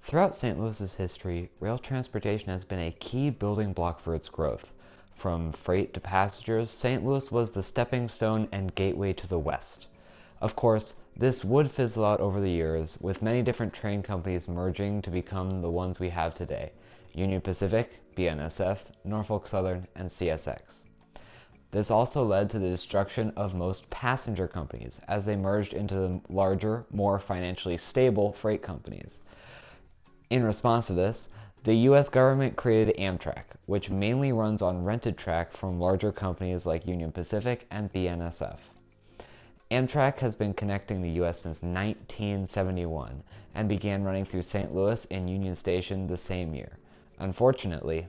Throughout St. Louis's history, rail transportation has been a key building block for its growth. From freight to passengers, St. Louis was the stepping stone and gateway to the West. Of course, this would fizzle out over the years, with many different train companies merging to become the ones we have today: Union Pacific, BNSF, Norfolk Southern, and CSX. This also led to the destruction of most passenger companies, as they merged into the larger, more financially stable freight companies. In response to this, the US government created Amtrak, which mainly runs on rented track from larger companies like Union Pacific and BNSF. Amtrak has been connecting the US since 1971 and began running through St. Louis in Union Station the same year. Unfortunately,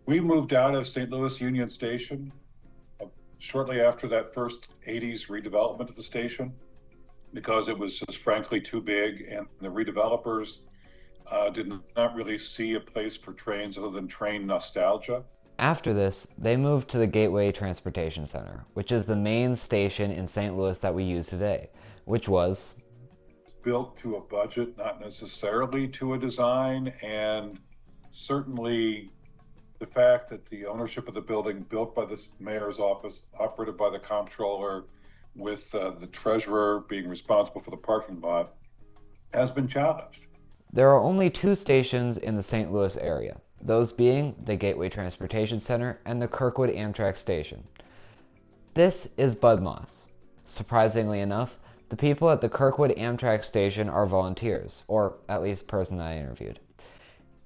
we moved out of St. Louis Union Station shortly after that first 80s redevelopment of the station, because it was just frankly too big, and the redevelopers did not really see a place for trains other than train nostalgia. After this, they moved to the Gateway Transportation Center, which is the main station in St. Louis that we use today, which was built to a budget, not necessarily to a design, and certainly the fact that the ownership of the building, built by the mayor's office, operated by the comptroller, with the treasurer being responsible for the parking lot, has been challenged. There are only two stations in the St. Louis area, those being the Gateway Transportation Center and the Kirkwood Amtrak Station. This is Bud Moss. Surprisingly enough, the people at the Kirkwood Amtrak Station are volunteers, or at least the person that I interviewed.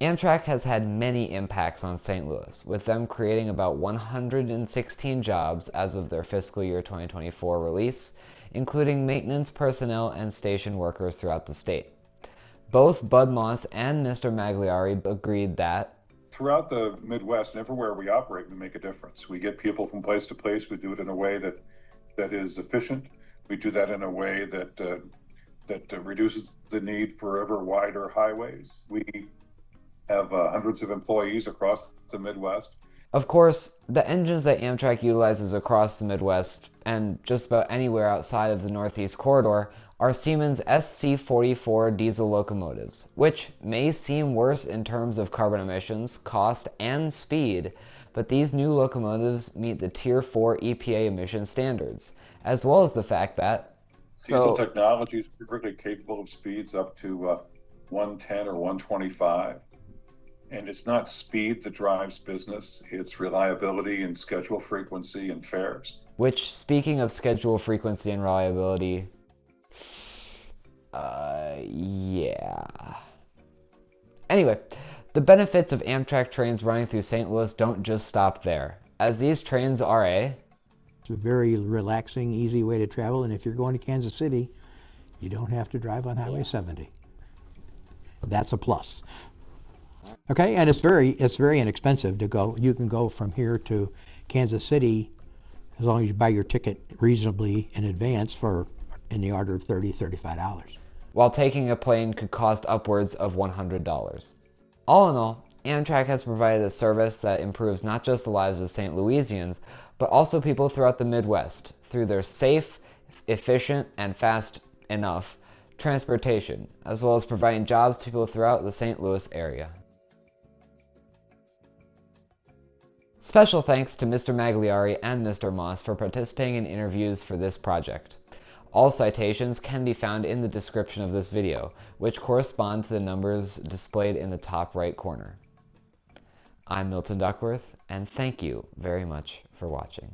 Amtrak has had many impacts on St. Louis, with them creating about 116 jobs as of their fiscal year 2024 release, including maintenance personnel and station workers throughout the state. Both Bud Moss and Mr. Magliari agreed that throughout the Midwest and everywhere we operate, we make a difference. We get people from place to place. We do it in a way that is efficient. We do that in a way that reduces the need for ever wider highways. We have hundreds of employees across the Midwest. Of course, the engines that Amtrak utilizes across the Midwest and just about anywhere outside of the Northeast Corridor are Siemens SC-44 diesel locomotives, which may seem worse in terms of carbon emissions, cost, and speed, but these new locomotives meet the Tier 4 EPA emission standards, as well as the fact that diesel technology is perfectly capable of speeds up to 110 or 125. And it's not speed that drives business, it's reliability and schedule frequency and fares. Which, speaking of schedule frequency and reliability, yeah. Anyway, the benefits of Amtrak trains running through St. Louis don't just stop there, as these trains are It's a very relaxing, easy way to travel, and if you're going to Kansas City, you don't have to drive on Highway 70. That's a plus. Okay, and it's very inexpensive to go. You can go from here to Kansas City as long as you buy your ticket reasonably in advance for in the order of $30, $35. While taking a plane could cost upwards of $100. All in all, Amtrak has provided a service that improves not just the lives of St. Louisians, but also people throughout the Midwest through their safe, efficient, and fast enough transportation, as well as providing jobs to people throughout the St. Louis area. Special thanks to Mr. Magliari and Mr. Moss for participating in interviews for this project. All citations can be found in the description of this video, which correspond to the numbers displayed in the top right corner. I'm Milton Duckworth, and thank you very much for watching.